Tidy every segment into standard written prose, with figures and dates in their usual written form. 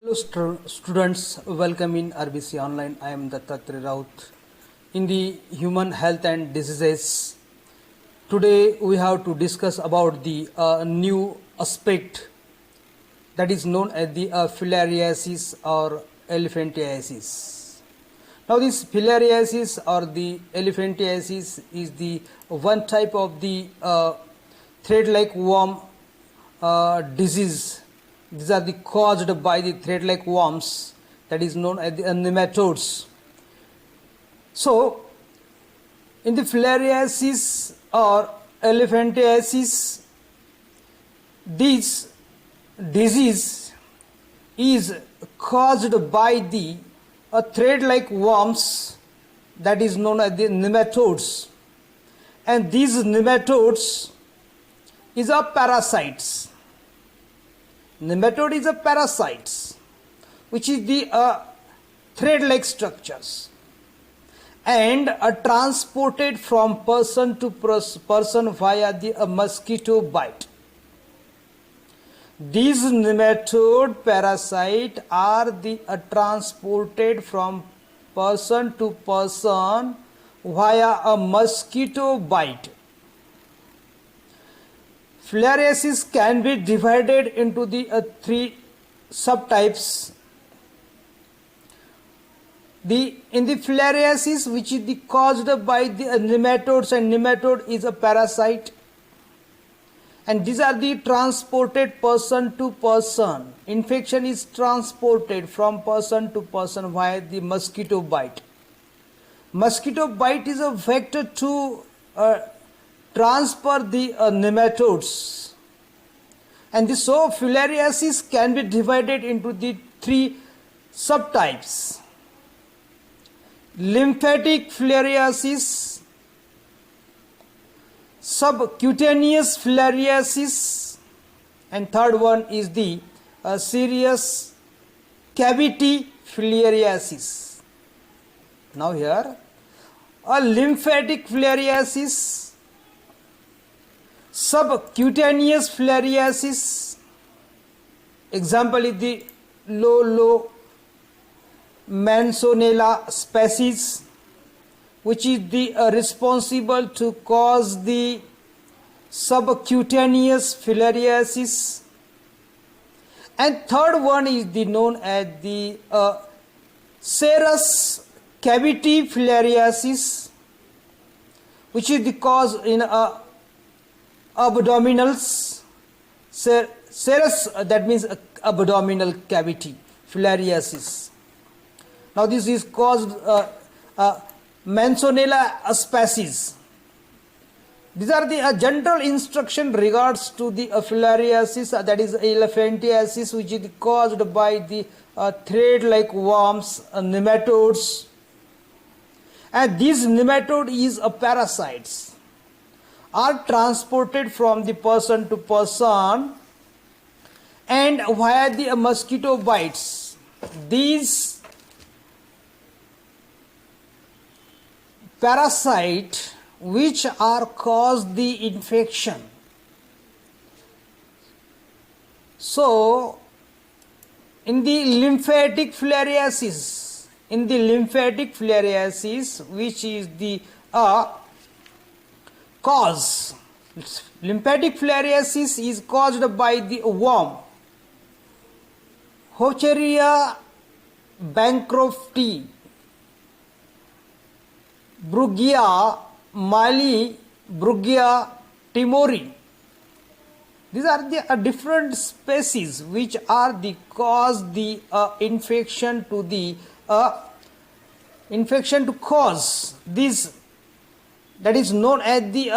Hello students, welcome in RBC Online. I am Dattatreya Raut. In the human health and diseases, today we have to discuss about the new aspect that is known as the filariasis or elephantiasis. Now this filariasis or the elephantiasis is the one type of the thread-like worm disease. These are the caused by the thread-like worms that is known as the nematodes. So, in the filariasis or elephantiasis, this disease is caused by the thread-like worms that is known as the nematodes, and these nematodes is a parasites. Nematode is a parasites, which is the thread-like structures, and are transported from person to person via the mosquito bite. These nematode parasite are transported from person to person via a mosquito bite. Filariasis can be divided into the three subtypes. In the filariasis, which is caused by the nematodes, and nematode is a parasite, and these are the transported person to person. Infection is transported from person to person via the mosquito bite. Mosquito bite is a vector to transfer the nematodes, and so filariasis can be divided into the three subtypes: lymphatic filariasis, subcutaneous filariasis, and third one is the serous cavity filariasis. Now here, a lymphatic filariasis, subcutaneous filariasis, example is the low Manzanella species, which is responsible to cause the subcutaneous filariasis, and third one is known as the serous cavity filariasis, which is the cause in abdominals. Serous, that means abdominal cavity filariasis. Now this is caused Manzanella species. These are the general instruction regards to the filariasis, that is elephantiasis, which is caused by the thread-like worms, nematodes, and these nematode is parasites, are transported from the person to person and via the mosquito bites. These parasite which are cause the infection. So in the lymphatic filariasis, which is the cause, lymphatic filariasis is caused by the worm Hocheria bancrofti, Brugia mali, Brugia timori. These are the different species which are the cause the infection to cause this, that is known as the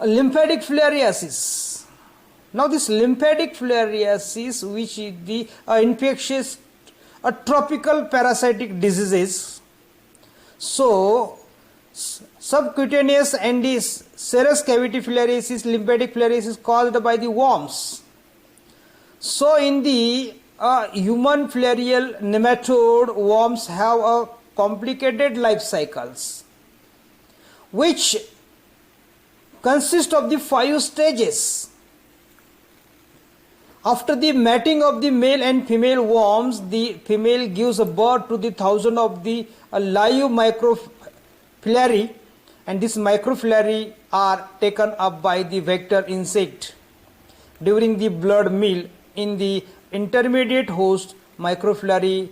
lymphatic filariasis. Now this lymphatic filariasis, which is the infectious tropical parasitic diseases. So subcutaneous and this serous cavity filariasis, lymphatic filariasis caused by the worms. So in the human filarial nematode, worms have a complicated life cycles, which consist of the 5 stages. After the mating of the male and female worms, the female gives birth to the thousand of the live microfilariae, and these microfilariae are taken up by the vector insect during the blood meal in the intermediate host. Microfilariae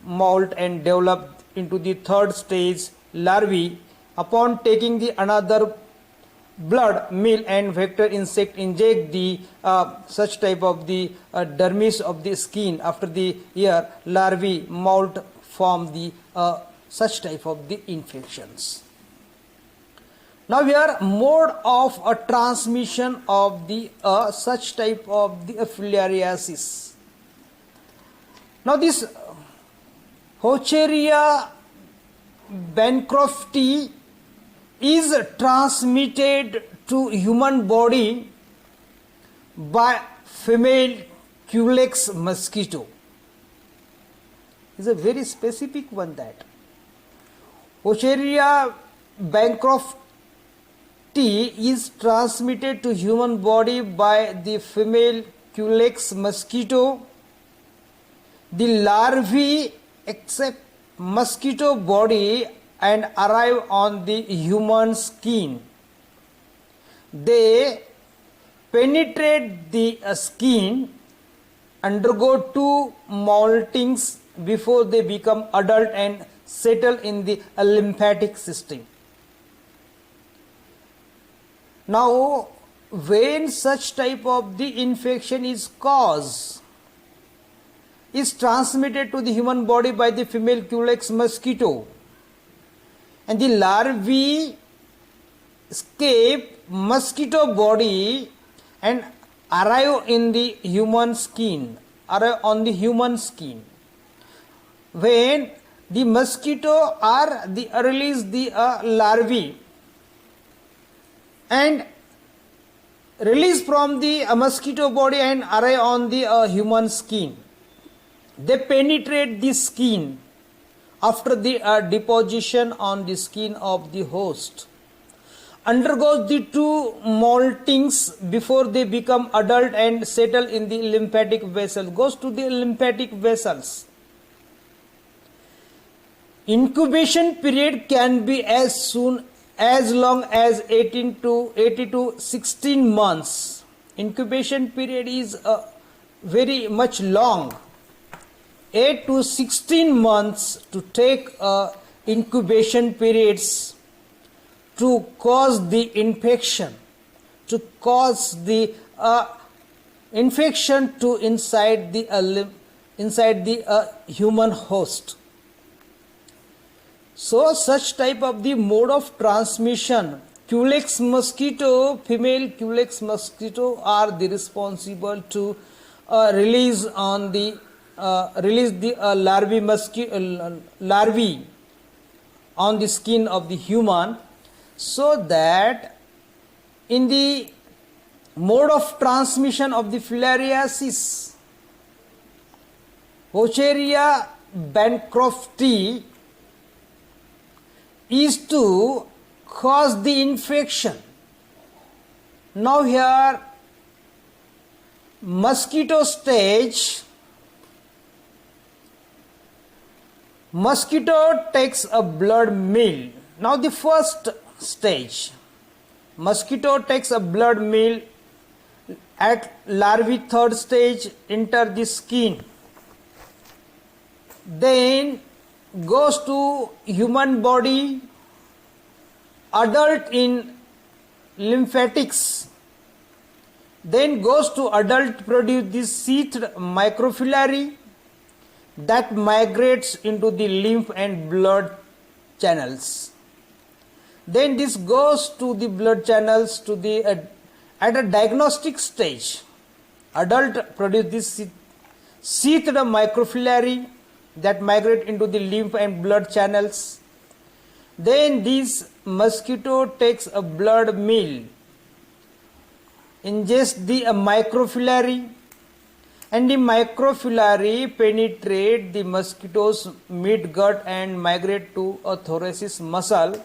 molt and develop into the third stage larvae. Upon taking the another blood meal and vector insect inject the such type of the dermis of the skin. After the year, larvae molt form the such type of the infections. Now here mode of transmission of the such type of the filariasis. Now this Hocheria bancrofti is transmitted to human body by female Culex mosquito. Is a very specific one, that Hocheria bancrofti is transmitted to human body by the female Culex mosquito. The larvae accept mosquito body and arrive on the human skin. They penetrate the skin, undergo two moltings before they become adult and settle in the lymphatic system. Now, when such type of the infection is transmitted to the human body by the female Culex mosquito, and the larvae escape mosquito body and arrive in the human skin, arrive on the human skin. When the mosquito release the larvae and release from the mosquito body and arrive on the human skin, they penetrate the skin after the deposition on the skin of the host, undergoes the two moltings before they become adult and settle in the lymphatic vessels, goes to the lymphatic vessels. Incubation period can be as long as 80 to 16 months. Incubation period is very much long. 8 to 16 months to take incubation periods to cause the infection, to cause the infection to inside the human host. So such type of the mode of transmission, Culex mosquito, female Culex mosquito are the responsible to release the larvae on the skin of the human, so that in the mode of transmission of the filariasis, Hocheria bancrofti is to cause the infection. Now here mosquito stage, mosquito takes a blood meal. Now the first stage, mosquito takes a blood meal. At larvae third stage, enter the skin, then goes to human body, adult in lymphatics, then goes to adult, produce this sheathed microfilariae that migrates into the lymph and blood channels. Then this goes to the blood channels to the at a diagnostic stage. Adult produce this sheathed microfilariae that migrate into the lymph and blood channels. Then this mosquito takes a blood meal, ingests the microfilariae, and the microfilariae penetrate the mosquito's midgut and migrate to a thoracic muscle.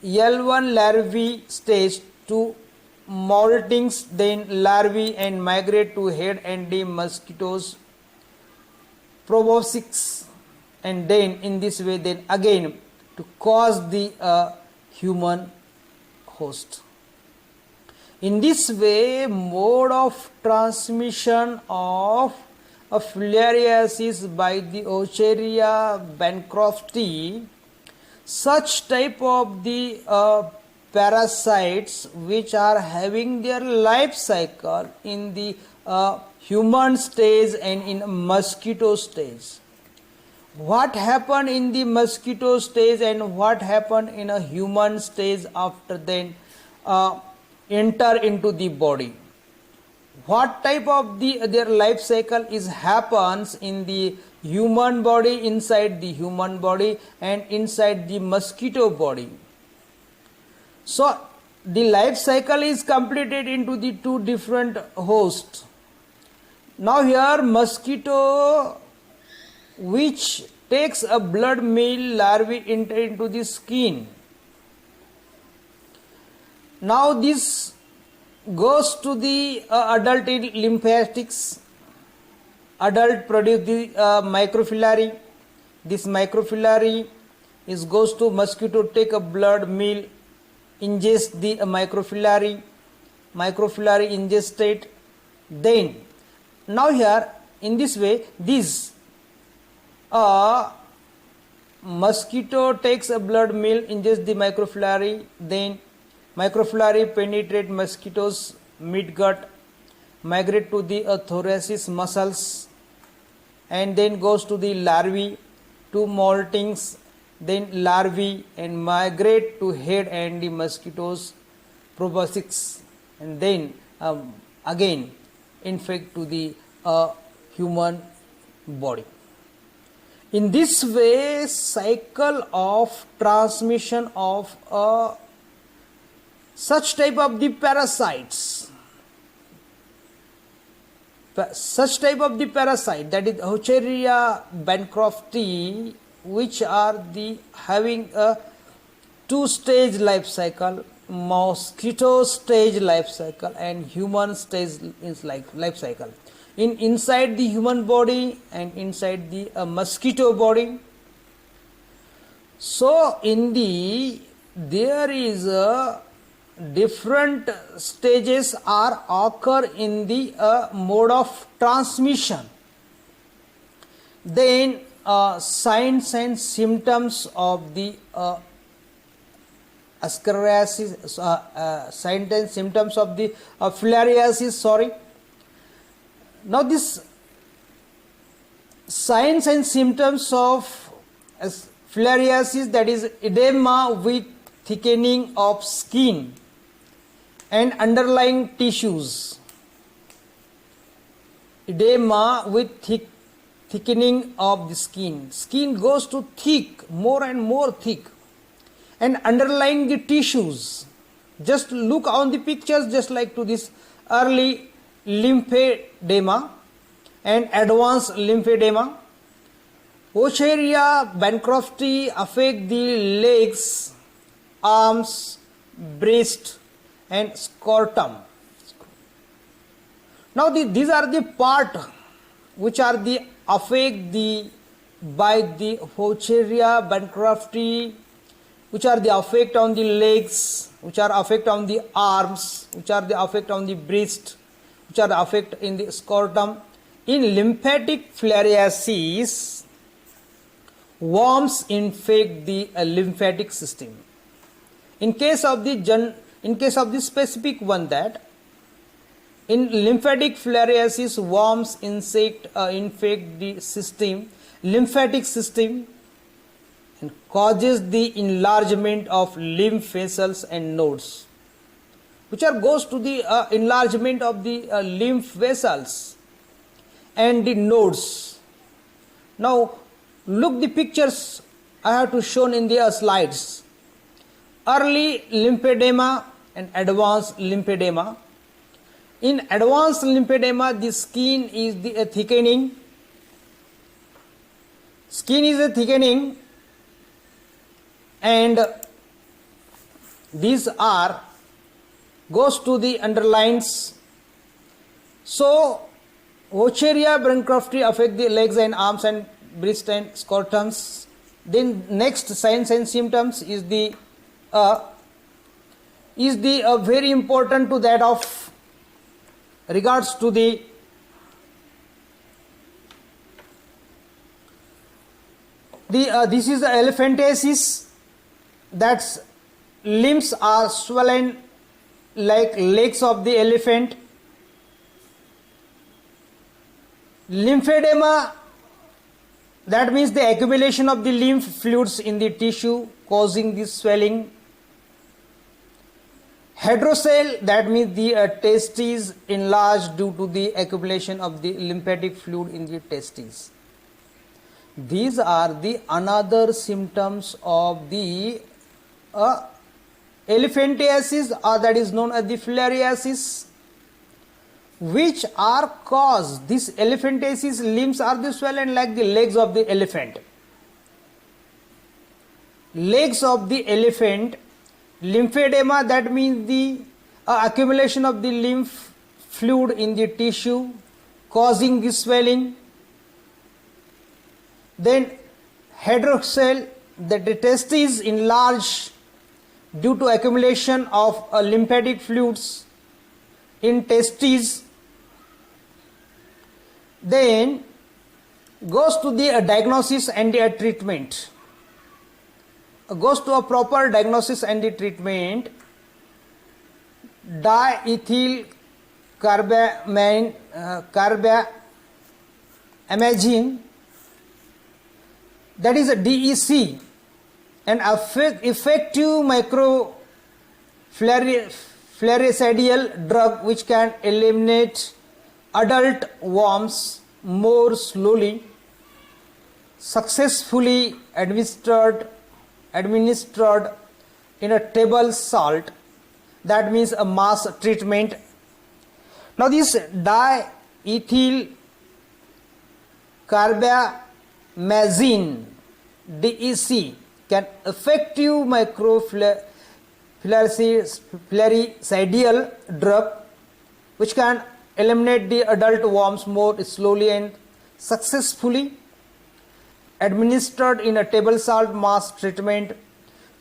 L1 larvae stage to moltings, then larvae, and migrate to head and the mosquitoes proboscis, and then in this way then again to cause the human host. In this way, mode of transmission of filariasis by the Escherichia bancrofti, such type of the parasites which are having their life cycle in the human stage and in mosquito stage. What happened in the mosquito stage and what happened in a human stage after then enter into the body? What type of their life cycle is happens in the human body, inside the human body, and inside the mosquito body? So the life cycle is completed into the two different hosts. Now here mosquito which takes a blood meal larvae enter into the skin. Now this goes to the adult lymphatics. Adult produce the microfilari. This microfilari goes to mosquito, take a blood meal, ingest the microfilari ingested. Then now here in this way this mosquito takes a blood meal, ingests the microfilari, then microfilari penetrate mosquitoes midgut, migrate to the thoracic muscles, and then goes to the larvae, to moltings, then larvae, and migrate to head and the mosquitoes proboscis, and then again infect to the human body. In this way, cycle of transmission of such type of the parasites, that is Escherichia bancrofti, which are the having a two-stage life cycle, mosquito stage life cycle and human stage life cycle, inside the human body and inside the mosquito body. So there is a different stages are occur in the mode of transmission. Then signs and symptoms of the ascariasis, signs and symptoms of the filariasis. Now this signs and symptoms of filariasis, that is edema with thickening of skin and underlying tissues. Edema with thickening of the skin. Skin goes to thick, more and more thick, and underlying the tissues. Just look on the pictures, just like to this early lymphedema and advanced lymphedema. Escherichia bancrofti affect the legs, arms, breast, and scrotum. Now these are the part which are the affect by the Escherichia bancrofti, which are the effect on the legs, which are effect on the arms, which are the effect on the breast, which are the effect in the scrotum. In lymphatic filariasis, worms infect the lymphatic system. In case of the specific one, that in lymphatic filariasis, worms infect the lymphatic system, and causes the enlargement of lymph vessels and nodes, which goes to the enlargement of the lymph vessels and the nodes. Now look the pictures I have to shown in the slides. Early lymphedema and advanced lymphedema. In advanced lymphedema, the skin is the thickening. Skin is a thickening, and these are goes to the underlines. So Wucheria bancrofti affect the legs and arms and breast and scrotums. Then next signs and symptoms is the very important to that of regards to the this is the elephantiasis, that's limbs are swollen like legs of the elephant. Lymphedema, that means the accumulation of the lymph fluids in the tissue causing this swelling. Hydrocele, that means the testes enlarged due to the accumulation of the lymphatic fluid in the testes. These are the another symptoms of the elephantiasis, or that is known as the filariasis, which are caused, this elephantiasis limbs are the swollen like the legs of the elephant. Legs of the elephant. Lymphedema, that means the accumulation of the lymph fluid in the tissue causing the swelling. Then hydrocele, that the testes enlarged due to accumulation of lymphatic fluids in testes. Then goes to the diagnosis and the treatment. Goes to a proper diagnosis and the treatment. Diethyl carbamazine, that is a DEC, an effective microflaricidal drug which can eliminate adult worms more slowly, successfully administered in a table salt, that means a mass treatment. Now this diethyl carbamazine, DEC, can effective microflaricidal drug which can eliminate the adult worms more slowly and successfully, administered in a table salt mass treatment.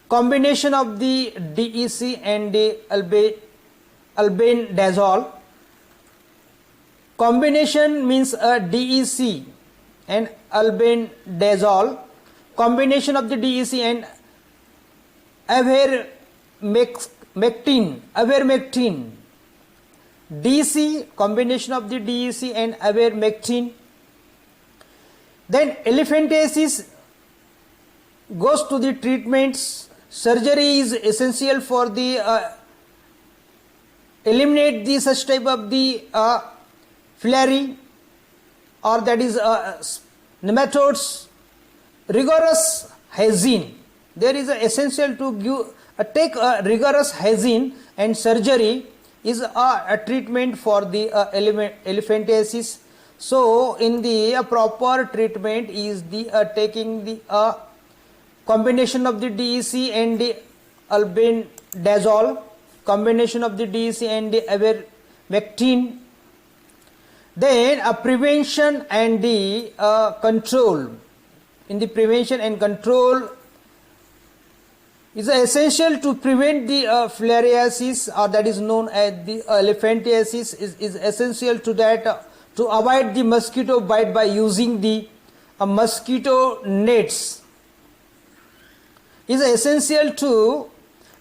Combination of the DEC and the albendazole. Combination means a DEC and albendazole. Combination of the DEC and ivermectin. DC, combination of the DEC and ivermectin. Then elephantiasis goes to the treatments. Surgery is essential for the eliminate the such type of the filary, or that is nematodes. Rigorous hygiene, there is essential to take a rigorous hygiene, and surgery is a treatment for the elephantiasis. So in the proper treatment is the taking the combination of the DEC and the albendazole, combination of the DEC and the ivermectin. Then a prevention and the control. In the prevention and control is essential to prevent the filariasis, or that is known as the elephantiasis, is essential to that, to avoid the mosquito bite by using the mosquito nets. Is essential to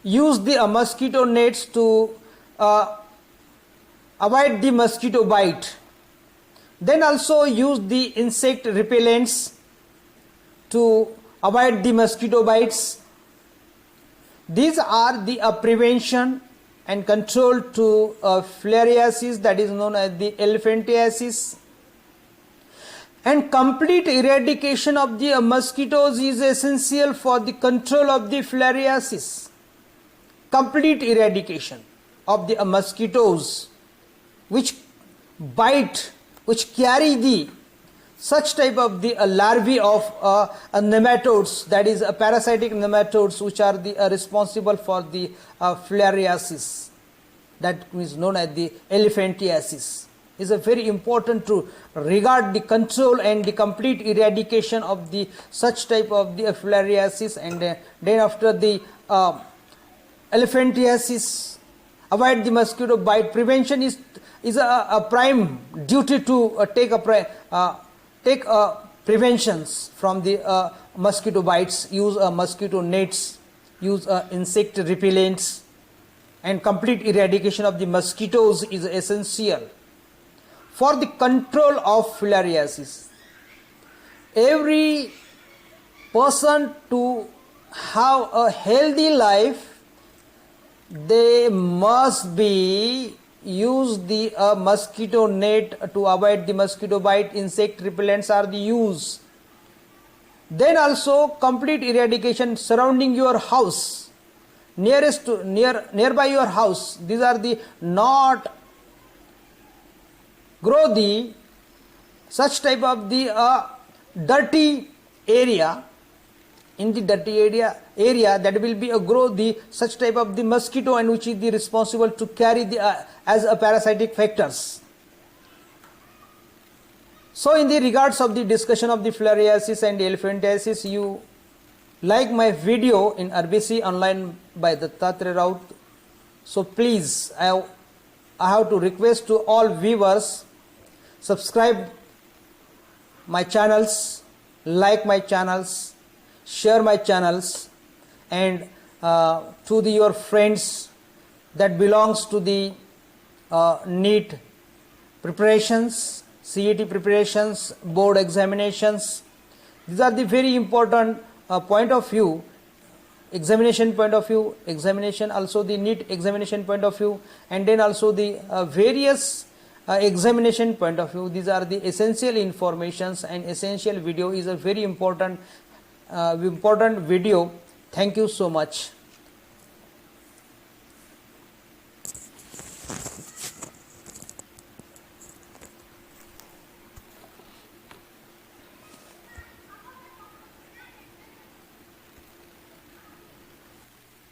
use the mosquito nets to avoid the mosquito bite. Then also use the insect repellents to avoid the mosquito bites. These are the prevention and control to filariasis, that is known as the elephantiasis. And complete eradication of the mosquitoes is essential for the control of the filariasis. Complete eradication of the mosquitoes which bite, which carry the such type of the larvae of nematodes, that is parasitic nematodes, which are the responsible for the filariasis. that is known as the elephantiasis. Is a very important to regard the control and the complete eradication of the such type of the filariasis, and then after the elephantiasis, avoid the mosquito bite. Prevention is a prime duty to take preventions from the mosquito bites. Use mosquito nets, use insect repellents, and complete eradication of the mosquitoes is essential for the control of filariasis. Every person to have a healthy life, they must be use the mosquito net to avoid the mosquito bite. Insect repellents are the use. Then also complete eradication surrounding your house, nearby your house. These are the not grow the such type of the dirty area. In the dirty area that will be a grow the such type of the mosquito, and which is the responsible to carry the as a parasitic factors. So in the regards of the discussion of the filariasis and elephantiasis, you like my video in RBC online by Dattatreya Raut. So please, I have to request to all viewers, subscribe my channels, like my channels, share my channels, and to your friends that belongs to the NEET preparations, CET preparations, board examinations. These are the very important point of view, examination point of view, examination also the NEET examination point of view, and then also the various examination point of view. These are the essential informations, and essential video is a very important video. Thank you so much.